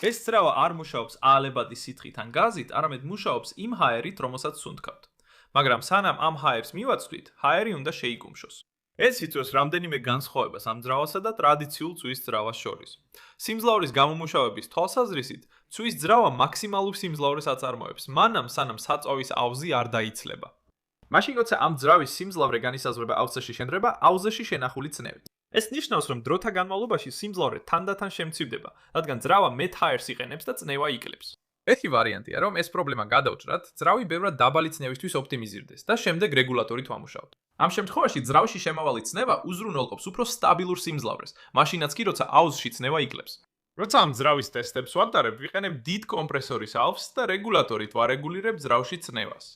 ეს ძრავა არ მუშაობს აალებადი სითხით ან გაზით, არამედ მუშაობს იმ ჰაერით, რომელსაც სუნთქავთ. მაგრამ სანამ ამ ჰაერს მივაცვლით, ჰაერი უნდა შეიკუმშოს. ეს იწვევს რამდენიმე განსხვავებას ამ ძრავასა და ტრადიციულ ცუის ძრავას შორის. სიმძლავრის გამომუშავების თვალსაზრისით, ცუის ძრავა მაქსიმალურ სიმძლავრეს აწარმოებს, მანამ სანამ საწვავის აუზი არ დაიცლება. მაშინ როცა ამ ძრავის სიმძლავრე განისაზღვრება აუზში შენდრება, აუზში შენახული წნევით. ეს ნიშნავს, რომ დროთა განმავლობაში სიმძლავრე თანდათან შემცირდება, რადგან ძრავა მეტ ჰაერს იყენებს და წნევა იკლებს. ერთი ვარიანტია, რომ ეს პრობლემა გადავჭრათ, ძრავი ბევრად დაბალი წნევისთვის ოპტიმიზირდეს და შემდეგ რეგულატორით ვამუშავოთ. ამ შემთხვევაში ძრავში შემავალი წნევა უზრუნველყოფს უფრო სტაბილურ სიმძლავრეს, მაშინაც კი როცა აუზში წნევა იკლებს. როცა ამ ძრავის ტესტებს ვატარებ, ვიყენებ დიდ კომპრესორის ალფს და რეგულატორით ვარეგულირებ ძრავში წნევას.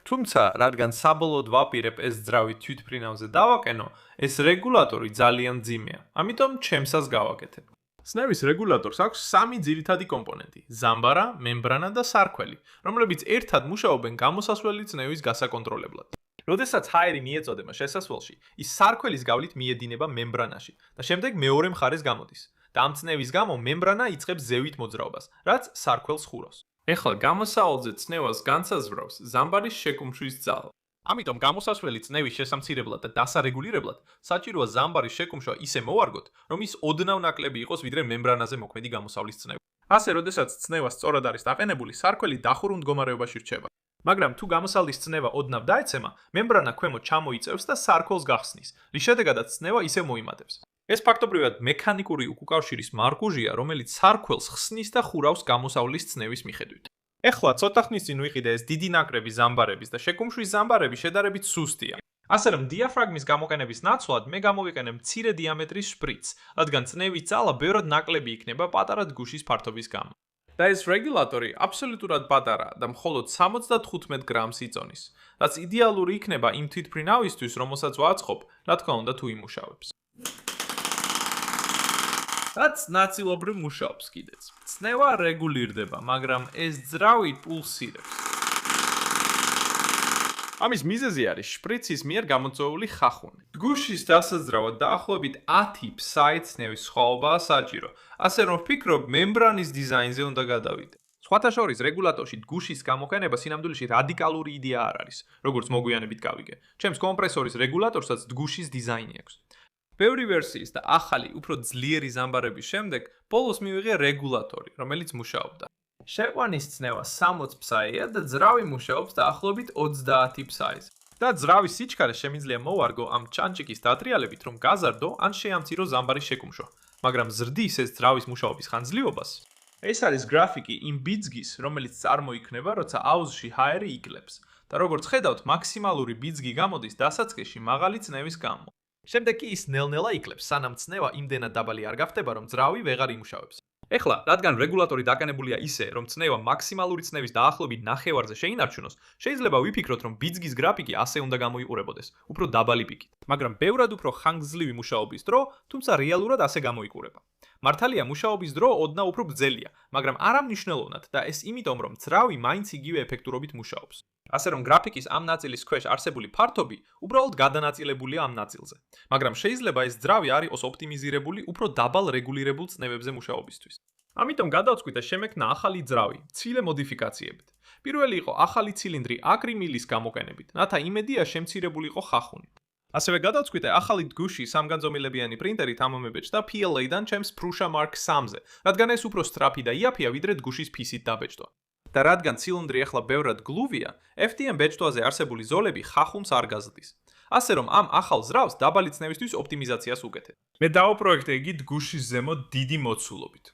თუმცა, რადგან საბოლოოდ ვაპირებ ეს ძრავი თვითმფრინავზე დავაკენო, ეს რეგულატორი ძალიან მძიმეა, ამიტომ ჩემსას გავაკეთებ. წნევის რეგულატორს აქვს სამი ძირითადი კომპონენტი: ზამბარა, მემბრანა და სარქველი, რომლებიც ერთად მუშაობენ გამოსასვლელი წნევის გასაკონტროლებლად. როდესაც ჰაერი მიეწოდება შესასვლელში, ის სარქველის გავლით მიედინება მემბრანაში და შემდეგ მეორე მხარეს გამოდის. და ამ წნევის გამო მემბრანა იწყებს ზევით მოძრაობას, რაც სარქველს ხურავს. ეხლა გამოსავალზე წნევას განსაზღვრავს ზამბარის შეკუმშვის ძალა. ამიტომ გამოსასვლელი წნევის შესამცირებლად და დასარეგულირებლად საჭიროა ზამბარის შეკუმშვა ისე მოვარგოთ, რომ ის ოდნავ ნაკლები იყოს ვიდრე მემბრანაზე მოქმედი გამოსავლის წნევა. ასე, როდესაც წნევა სწორად არის დაყენებული, სარქველი დახურულ მდგომარეობაში რჩება. მაგრამ თუ გამოსავლის წნევა ოდნავ დაეცემა, მემბრანა ქვემოთ ჩამოიწევს და სარქველს გახსნის, რის შედეგადაც წნევა ისევ მოიმატებს. ეს ფაქტობრივად მექანიკური უკავშირის მარკუჟია, რომელიც სარქველს ხსნის და ხურავს გამოსავლის წნევის მიხედვით. ეხლა ცოტა ხნის წინ ვიყიდე ეს დიდი ნაკრები ზამბარების და შეკუმშვის ზამბარები შედარებით სუსტია. ასე რომ დიაფრაგმის გამოყენების ნაცვლად მე გამოვიყენე მცირე დიამეტრის შპრიცს, რადგან წნევის ძალა ბევრად ნაკლები იქნება პატარა დგუშის ფართობის გამო. და ეს რეგულატორი აბსოლუტურად პატარაა და მხოლოდ 75 გრამს იწონის, რაც იდეალური იქნება იმ თვითმფრინავისთვის, რომელსაც ვაწყობ, რა თქმა უნდა თუ იმუშავებს. რაც ნაწილობრივ მუშაობს კიდეც. წნევა რეგულირდება, მაგრამ ეს ძრავი პულსირებს. ამის მიზეზი არის შპრიცის მიერ გამოწვეული ხახუნი. დგუშის დასაძრავად დაახლოებით 10 ფსაი წნევის სხვაობაა საჭირო, ასე რომ ვფიქრობ, მემბრანის დიზაინზე უნდა გადავიდე. სხვათა შორის რეგულატორში დგუშის გამოყენება სინამდვილეში რადიკალური იდეა არ არის, როგორც მოგვიანებით გავიგე. ჩემს კომპრესორის რეგულატორსაც დგუშის დიზაინი აქვს. ბევრი ვერსიის და ახალი, უფრო ძლიერი ზამბარების შემდეგ, ბოლოს მივიღე რეგულატორი, რომელიც მუშაობდა. შეყვანის წნევა 60 ფსაია და ძრავი მუშაობს დაახლოებით 30 ფსაიზე. და ძრავის სიჩქარე შემიძლია მოვარგო ამ ჩანჩიკის დატრიალებით, რომ გაზარდო ან შეამცირო ზამბარის შეკუმშვა, მაგრამ ზრდის ეს ძრავის მუშაობის ხანძრიობას. ეს არის გრაფიკი იმ ბიძგის, რომელიც წარმოიქმნება, როცა აუზში ჰაერი იკლებს და როგორც ხედავთ, მაქსიმალური ბიძგი გამოდის დასაწყისში მაღალი წნევის გამო. შემდეგ კი ის ნელ-ნელა იკლებს, სანამ წნევა იმდენად დაბალი არ გახდება, რომ ძრავი ვეღარ იმუშავებს. ეხლა, რადგან რეგულატორი დაკანებულია ისე, რომ წნევა მაქსიმალური წნევის დაახლოებით ნახევარზე შეინარჩუნოს, შეიძლება ვიფიქროთ, რომ ბიძგის გრაფიკი ასე უნდა გამოიყურებოდეს, უფრო დაბალი პიკით. მაგრამ ბევრად უფრო ხანგრძლივი მუშაობის დრო, თუმცა რეალურად ასე გამოიყურება. მართალია, მუშაობის დრო ოდნავ უფრო გრძელია, მაგრამ არა მნიშვნელოვნად და ეს იმიტომ, რომ ძრავი მაინც იგივე ეფექტურობით მუშაობს. ასე რომ გრაფიკის ამ ნაწილის ქვეშ არსებული ფართობი უბრალოდ გადანაწილებულია ამ ნაწილზე. მაგრამ შეიძლება ეს ძრავი არ იყოს ოპტიმიზირებული უფრო დაბალ რეგულირებულ წნევებზე მუშაობისთვის. ამიტომ გადავწყვიტე შემექმნა ახალი ძრავი, მცირე მოდიფიკაციებით. პირველი იყო ახალი ცილინდრი აკრიმილის გამოყენებით, რათა იმედია შემცირებულიყო ხახუნი. ასევე გადავწყვიტე ახალი დგუში სამგანზომილებიანი პრინტერით ამომებეჭდა PLA-დან ჩემს Prusa Mark 3-ზე, რადგან ეს უფრო სწრაფი და იაფია ვიდრე დგუშის PC-ით დაბეჭდვა. და რადგან ცილინდრი ახლა ბევრად გლუვია, FDM ბეჭდვაზე არსებული ზოლები ხახუნს არ გაზრდის. ასე რომ ამ ახალ ზრავს დაბალი წნევისთვის ოპტიმიზაციას უკეთებ. მე დავაპროექტე იგი დგუშის ზემოთ დიდი მოცულობით.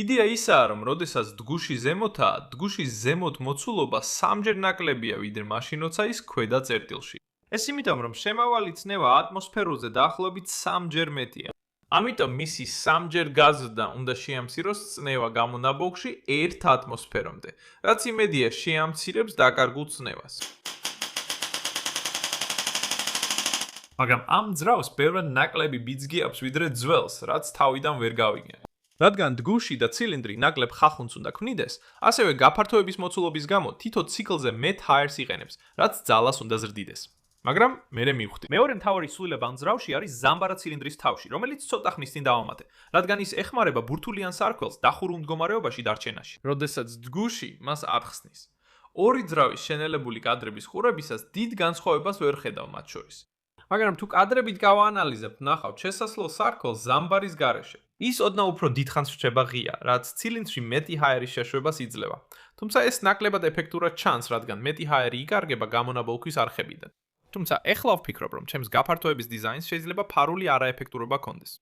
იდეა ისაა, რომ როდესაც დგუში ზემოთაა, დგუშის ზემოთ მოცულობა 3-ჯერ ნაკლებია ვიდრე მაშინ, როცა ის ქვედა წერტილში. ეს იმიტომ, რომ შემავალი წნევა ატმოსფეროზე დაახლოებით 3-ჯერ მეტია. ამიტომ მისი 3-ჯერ გაზრდა უნდა შეამციროს წნევა გამონაბოლქში 1 ატმოსფერომდე, რაც იმედია შეამცირებს დაკარგულ წნევას. მაგრამ ამ ძრავს ბევრად ნაკლები ბიძგი აქვს ვიდრე ძველს, რაც თავიდან ვერ გავიგე. რადგან დგუში და ცილინდრი ნაკლებ ხახუნს უნდა ქმნიდეს, ასევე გაფართოების მოცულობის გამო თითო ციკლზე მეტ ჰაერს იყენებს, რაც ძალას უნდა ზრდიდეს. მაგრამ მე მივხვდი. მეორე მთავარი სულება ამ ძრავში არის ზამბარა ცილინდრის თავში, რომელიც ცოტა ხნის წინ დავამატე, რადგან ის ეხმარება ბურთულიან სარქველს დახურულ მდგომარეობაში დარჩენაში, როდესაც ჯგუში მას არ ხსნის. ორი ძრავის შენელებული კადრების ყურებისას დიდ განსხვავებას ვერ ხედავ მათ შორის. მაგრამ თუ კადრებით გავაანალიზებთ, ნახავთ შესასვლელ სარქველს ზამბარის გარეშე. ის ოდნავ უფრო დიდხანს რჩება ღია, რაც ცილინდრში მეტი ჰაერის შეშვებას იძლევა. თუმცა ეს ნაკლებად ეფექტურად ჩანს, რადგან მეტი ჰაერი იკარგება გამონაბოლქვის არხებიდან. თუმცა ეხლა ვფიქრობ, რომ ჩემს გაფართოების დიზაინს შეიძლება ფარული არაეფექტურობა ჰქონდეს.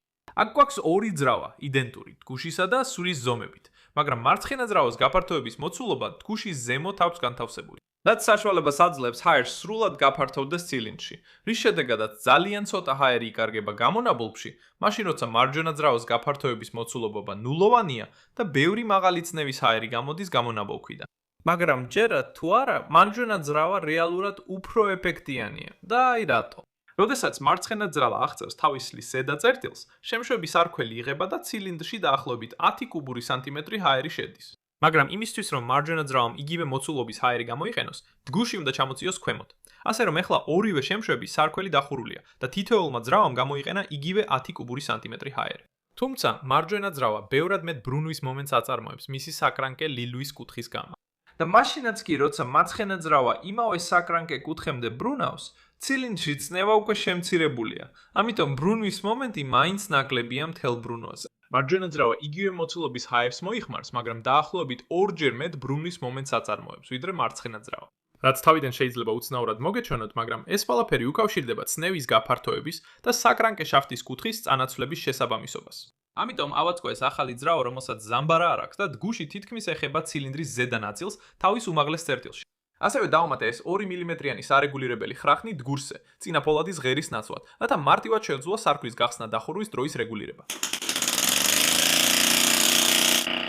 აქ გვაქვს ორი ძრავა, იდენტური, ჯგუშისა და სულის ზომებით, მაგრამ მარცხენა ძრავას გაფართოების მოცულობა ჯგუშის ზემოთ აქვს განთავსებული. რაც საშუალებას აძლევს ჰაერს სრულად გაფართოვდეს ცილინდრში, რის შედეგადაც ძალიან ცოტა ჰაერი იკარგება გამონაბოლქში, მაშინ როცა მარჯვენა ძრავას გაფართოების მოცულობა ნულოვანია და ბევრი მაღალი წნევის ჰაერი გამოდის გამონაბოლქვიდან. მაგრამ ჯერათ თუ არა, მარჯვენა ძრავა რეალურად უფრო ეფექტიანია. და აი რატო? როდესაც მარცხენა ძრავა აღწევს თავის სლის ზედა წერტილს, შემშვების არქველი იღება და ცილინდრში დაახლოებით 10 კუბური სანტიმეტრი ჰაერი შედის. მაგრამ იმისთვის, რომ მარჯვენა ძრავამ იგივე მოცულობის ჰაერი გამოიყენოს, ჯგუში უნდა ჩამოწიოს ქვემოთ. ასე რომ ეხლა ორივე შემშვების სარქველი დახურულია და თითოეულმა ძრავამ გამოიყენა იგივე 10 კუბური სანტიმეტრი ჰაერი. თუმცა მარჯვენა ძრავა ბევრად მეტ ბრუნვის მომენტს აწარმოებს მისი საკრანკე ლილვის კუთხის გამო. და მაშინაც კი, როცა მარცხენა ძრავა იმავე საკრანკე კუთხემდე ბრუნავს, ცილინდრში წნევა უკვე შემცირებულია. ამიტომ ბრუნვის მომენტი მაინც ნაკლებია მთელ ბრუნვაზე. მარჯვენა ძრავა იგივე მოცულობის ჰაერს მოიხმარს, მაგრამ დაახლოებით ორჯერ მეტ ბრუნვის მომენტს აწარმოებს, ვიდრე მარცხენა ძრავა. რაც თავიდან შეიძლება უცნაურად მოგეჩვენოთ, მაგრამ ეს ყველაფერი უკავშირდება წნევის გაფართოების და საკრანკე შაფტის კუთხის წანაცვლების შესაბამისობას. ამიტომ ავაწყო ეს ახალი ძრავა, რომელსაც ზამბარა არ აქვს და ჯგუში თითქმის ეხება ცილინდრის ზედა ნაწილს თავის უმაღლეს წერტილში. ასევე დავამატე ეს 2 მმ-იანი სარეგულირებელი ხრახნი ჯგურზე, წინა ფოლადის ღერის ნაცვლად, რათა მარტივად შეეძლო სარკმლის გახსნა დახურვის დროის რეგულირება.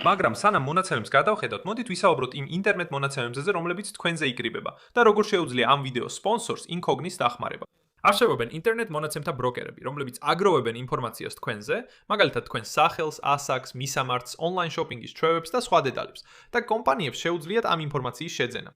მაგრამ სანამ მონაცემებს გადავხედავთ, მოდით ვისაუბროთ იმ ინტერნეტ მონაცემებზე, რომლებიც თქვენზე იკრიბება და როგორ შეუძლია ამ ვიდეოს სპონსორს Incognis დახმარება. არსებობენ ინტერნეტ მონაცემთა ბროკერები, რომლებიც აგროვებენ ინფორმაციას თქვენზე, მაგალითად თქვენს სახელს, ასაკს, მისამართს, ონლაინ შოპინგის ჩვევებს და სხვა დეტალებს და კომპანიებს შეუძლიათ ამ ინფორმაციის შეძენა.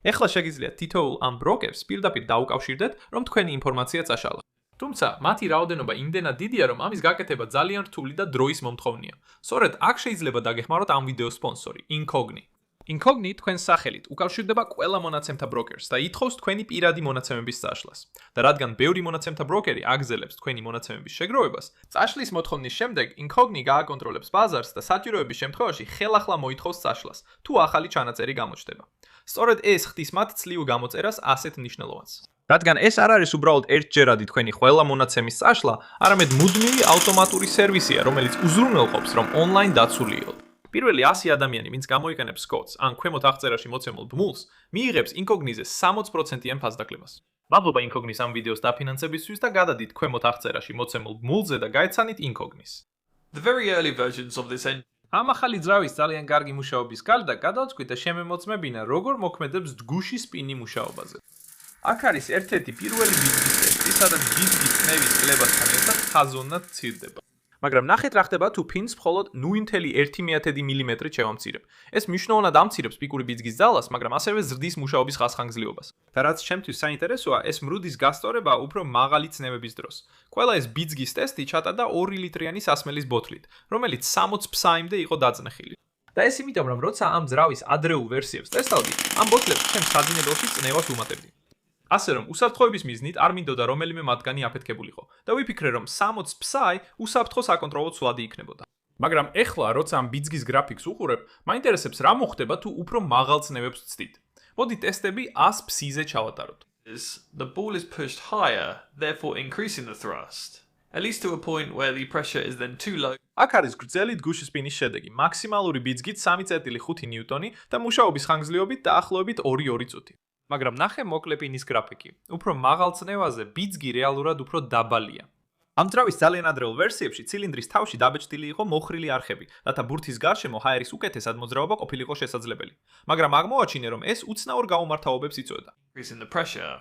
ეხლა შეგიძლიათ თითოეულ ამ ბროკერს პირდაპირ დაუკავშირდეთ, რომ თქვენი ინფორმაცია წაშალოთ. თუმცა მათი რაოდენობა იმდენად დიდია, რომ ამის გაკეთება ძალიან რთული და დროის მომთხოვნია. სწორედ აქ შეიძლება დაგეხმაროთ ამ ვიდეოს სპონსორი, Incogni. Incogni თქვენს სახელით უკავშირდება ყველა მონაცემთა ბროკერს და ითხოვს თქვენი პირადი მონაცემების წაშლას. და რადგან ბევრი მონაცემთა ბროკერი აგზელებს თქვენი მონაცემების შეგროვებას, წაშლის მოთხოვნის შემდეგ Incogni გააკონტროლებს ბაზარს და საჭიროების შემთხვევაში ხელახლა მოითხოვს წაშლას, თუ ახალი ჩანაწერი გამოჩნდება. სწორედ ეს ხდის მათ ცლივ გამოწერას ასეთ მნიშვნელოვანს. რადგან ეს არ არის უბრალოდ ერთჯერადი თქვენი ყველა მონაცემის წაშლა, არამედ მუდმივი ავტომატური სერვისია, რომელიც უზრუნველყოფს, რომ ონლაინ დაცულიოთ. პირველი 100 ადამიანი, ვინც გამოიყენებს კოდს ან ქვემოთ აღწერაში მოცემულ ბმულს, მიიღებს Incognis-ზე 60%-იან ფასდაკლებას. მადლობა Incognis ამ ვიდეოს დაფინანსებისთვის და გადადით ქვემოთ აღწერაში მოცემულ ბმულზე და გაეცანით Incognis. The very early versions of this engine ამ ახალი ძრავის ძალიან კარგი მუშაობის გარდა გადავწყვიტე და შემემოწმებინა, როგორ მოქმედებს ჯგუში სპინი მუშაობაზე. აქ არის ერთ-ერთი პირველი ბიძგის ტესტი, სადაც ბიძგი წნევის კლებასთან ერთად ხაზოვნად ცირდება. მაგრამ ნახეთ რა ხდება თუ ფინს მხოლოდ 0.1 მმ-ით შევამცირებ. ეს მნიშვნელოვნად ამცირებს პიკური ბიძგის ძალას, მაგრამ ასევე ზრდის მუშაობის ხაზხანგრძლივობას. და რაც ჩემთვის საინტერესოა, ეს მრუდის გასწორება უფრო მაღალი წნევების დროს. ყველა ეს ბიძგის ტესტი ჩატარდა 2 ლიტრიანი სასმელის ბოთლით, რომელიც 60 ფსაიმდე იყო დაძნეხილი. და ეს იმიტომ, რომ როცა ამ ძრავის ადრეულ ვერსიებს ტესტავდი, ამ ბოთლებს ჩემს საძინებელში წნევას უმატებდი. ასე რომ უსაფრთხოების მიზნით არ მინდოდა რომელიმე მათგანი აფეთქებულიყო და ვიფიქრე, რომ 60 ფსაი უსაფრთხო საკონტროლო ცვლადი იქნებოდა. მაგრამ ეხლა, როცა ამ ბიძგის გრაფიკს უყურებ, მაინტერესებს რა მოხდება თუ უფრო მაღალ წნევებს ვცდით. მოდი ტესტები 100 ფსიზე ჩავატაროთ. the ball is pushed higher, therefore increasing the thrust, at least to a point where the pressure is then too low. აქ არის გრძელი ჯგუში სპინის შედეგი, მაქსიმალური ბიძგით 3.5 ნიუტონი და მუშაობის ხანგრძლივობით დაახლოებით 2 წუთი. მაგრამ ნახე მოკლე პინის გრაფიკი. უფრო მაღალ წნევაზე ბიძგი რეალურად უფრო დაბალია. ამ ძრავის ძალიან ადრეულ ვერსიებში ცილინდრის თავში დაბეჭდილი იყო მოხრილი არხები, რათა ბურთის გარშემო ჰაერის უკეთესად მოძრაობა ყოფილიყო შესაძლებელი. მაგრამ აღმოაჩინე, რომ ეს უცნაურ გაუმართავობებს იწვევდა. Increasing the pressure.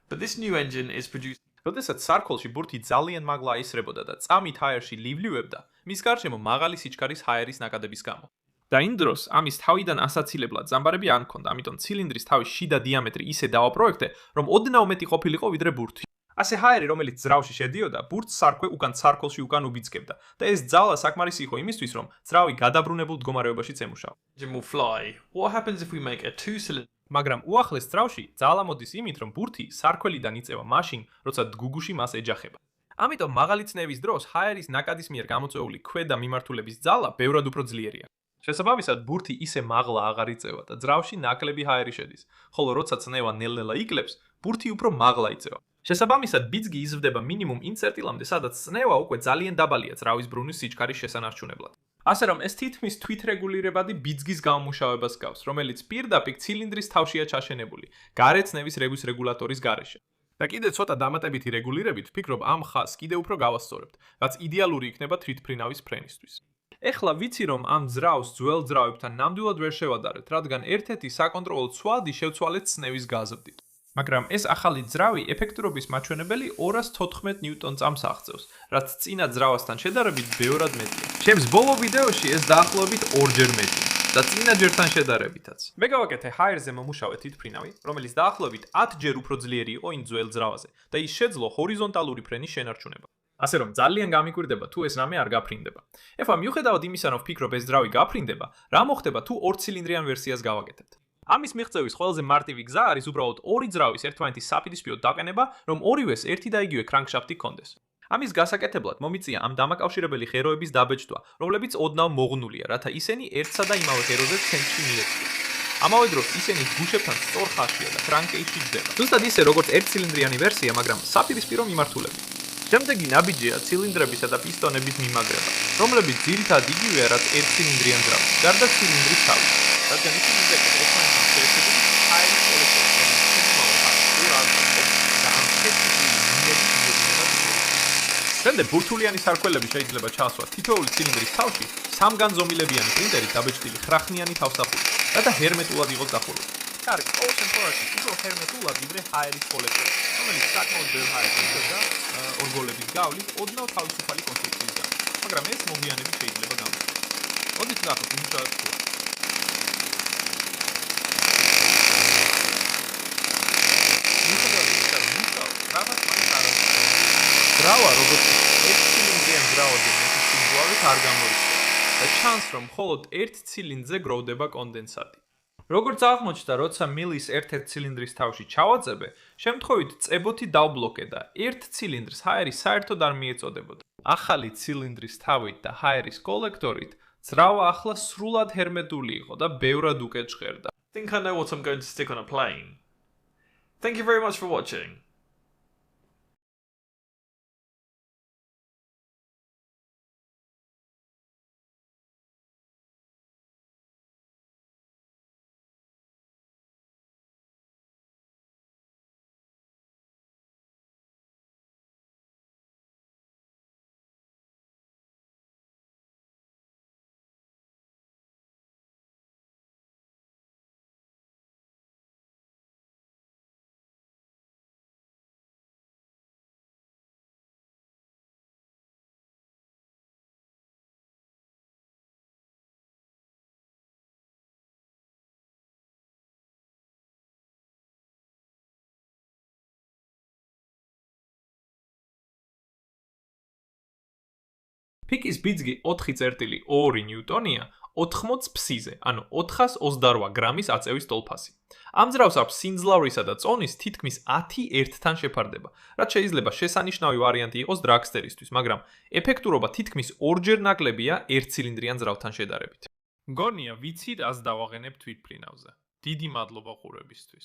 But this new engine is produced როდესაც სარქოლში ბურთი ძალიან მაგლა აისრებოდა და წამით ჰაერში ლივლივებდა, მის გარშემო მაღალი სიჩქარის ჰაერის ნაკადების გამო. და იმ დროს ამის თავიდან ასაცილებლად ზამბარები არ მქონდა, ამიტომ ცილინდრის თავის შიდა დიამეტრი ისე დავაპროექტე, რომ ოდნავ მეტი ყოფილიყო ვიდრე ბურთი. ასე ჰაერი, რომელიც ძრავში შედიოდა, ბურთს სარქვე უკან სარქოლში უკან უბიძგებდა და ეს ძალა საკმარისი იყო იმისთვის, რომ ძრავი გადაბრუნებულ მდგომარეობაშიც ემუშავა. Engine will fly. What happens if we make a two-cylinder? მაგრამ უახლეს ძრავში ძალა მოდის იმით, რომ ბურთი სარქველიდან იწევა მაშინ, როცა დგუგუში მას ეჯახება. ამიტომ მაღალი წნევის დროს ჰაერის ნაკადის მიერ გამოწვეული ქვედა მიმართულების ძალა ბევრად უფრო ძლიერია. შესაბამისად, ბურთი ისე მაღლა აღარ იწევა და ძრავში ნაკლები ჰაერი შედის, ხოლო როცა წნევა ნელ-ნელა იკლებს, ბურთი უფრო მაღლა იწევა. შესაბამისად, ბიძგი იზრდება მინიმუმ იმ წერტილამდე, სადაც წნევა უკვე ძალიან დაბალია ძრავის ბრუნის სიჩქარის შესანარჩუნებლად. ასე რომ ეს თითქმის თვითრეგულირებადი ბიძგის გამომუშავებას გავს, რომელიც პირდაპირ ცილინდრის თავშია ჩაშენებული, გარე წნევის რეგვის რეგულატორის გარეშე. და კიდე ცოტა დამატებითი რეგულირებით, ვფიქრობ ამ ხაზს კიდევ უფრო გავასწორებთ, რაც იდეალური იქნება თვითფრინავის ფრენისთვის. ეხლა ვიცი, რომ ამ ძრავს ძველ ძრავებთან ნამდვილად ვერ შევადარეთ, რადგან ერთ-ერთი საკონტროლო ცვალდი შევცვალეთ წნევის გაზრდით. მაგრამ ეს ახალი ძრავი ეფექტურობის მაჩვენებელი 214 ნიუტონ-წამს აღწევს, რაც წინა ძრავასთან შედარებით ბევრად მეტია. ჩემს ბოლო ვიდეოში ეს დაახლოებით 2-ჯერ მეტია და წინა ჯერთან შედარებითაც. მე გავაკეთე ჰაერზე მომუშავე თვითფრინავი, რომელიც დაახლოებით 10-ჯერ უფრო ძლიერი იყო იმ ძველ ძრავაზე და ის შეძლო ჰორიზონტალური ფრენის შენარჩუნება. ასე რომ ძალიან გამიკვირდება თუ ეს რამე არ გაფრინდება. ეხლა მიუხედავად იმისა, რომ ვფიქრობ ეს ძრავი გაფრინდება, რა მოხდება თუ 2-ცილინდრიან ვერსიას გავაკეთებთ? ამის მიღწევის ყველაზე მარტივი გზა არის უბრალოდ ორი ძრავის ერთმანეთის საპირისპირო დაყენება, რომ ორივეს ერთი და იგივე კრანკშაფტი ჰქონდეს. ამის გასაკეთებლად მომიწია ამ დამაკავშირებელი ღეროების დაბეჭდვა, რომლებიც ოდნავ მოღნულია, რათა ისინი ერთსა და იმავე ღეროზე ცენტრში მიეწყვიონ. ამავე დროს ისინი გუშებთან სწორ ხაზშია და კრანკეისში ჯდება. ზუსტად ისე როგორც ერთცილინდრიანი ვერსია, მაგრამ საპირისპირო მიმართულებით. შემდეგი ნაბიჯია ცილინდრებისა და პისტონების მიმაგრება, რომლებიც ძირითადად იგივეა, რაც ერთცილინდრიან ძრავში, გარდა ცილინდრის თავის. რადგან ისინი ერთმანეთთან შეერთებული ჰაერის კოლექტორს, რომელიც იმავე ხაზში და ამ შემდეგ ბურთულიანი სარქველები შეიძლება ჩაასვათ თითოეული ცილინდრის თავში სამგანზომილებიანი პრინტერით დაბეჭდილი ხრახნიანი თავსახური, რათა ჰერმეტულად იყოს დახურული. კარგი, ყოველ შემთხვევაში უფრო ჰერმეტულად ვიდრე ჰაერის კოლექტორი, რომელიც საკმაოდ ბევრ ჰაერს იწვევდა ორგოლების გავლით ოდნავ თავისუფალი კონსტრუქციის გამო, მაგრამ ეს მოგვიანებით შეიძლება გამოიყენოს. მოდით ნახოთ იმუშავებს თუ არა. ძრავა, როგორც ერთცილინდრიან ძრავაზე მეტი არ გამორიცხვა და ჩანს, რომ მხოლოდ ერთ ცილინდრზე გროვდება კონდენსატი. როგორც აღმოჩნდა, როცა მილის ერთ-ერთ ცილინდრის თავში ჩავაწებე, შემთხვევით წებოთი დავბლოკე და ერთ ცილინდრს ჰაერი საერთოდ არ მიეწოდებოდა. ახალი ცილინდრის თავით და ჰაერის კოლექტორით ძრავა ახლა სრულად ჰერმეტული იყო და ბევრად უკეთ ჟღერდა. I think I know what I'm going to stick on a plane. Thank you very much for watching. ფიკის ბიძგი 4 წერტილი 2 ნიუტონია 80 ფსიზე, ანუ 428 გრამის აწევის ტოლფასი. ამ ძრავს აქვს სიმძლავრისა და წონის თითქმის 10 ერთთან შეფარდება, რაც შეიძლება შესანიშნავი ვარიანტი იყოს დრაგსტერისთვის, მაგრამ ეფექტურობა თითქმის 2-ჯერ ნაკლებია ერთცილინდრიან ძრავთან შედარებით. მგონია ვიცით ას დავაღენებ თვითფრინავზე. დიდი მადლობა ყურებისთვის.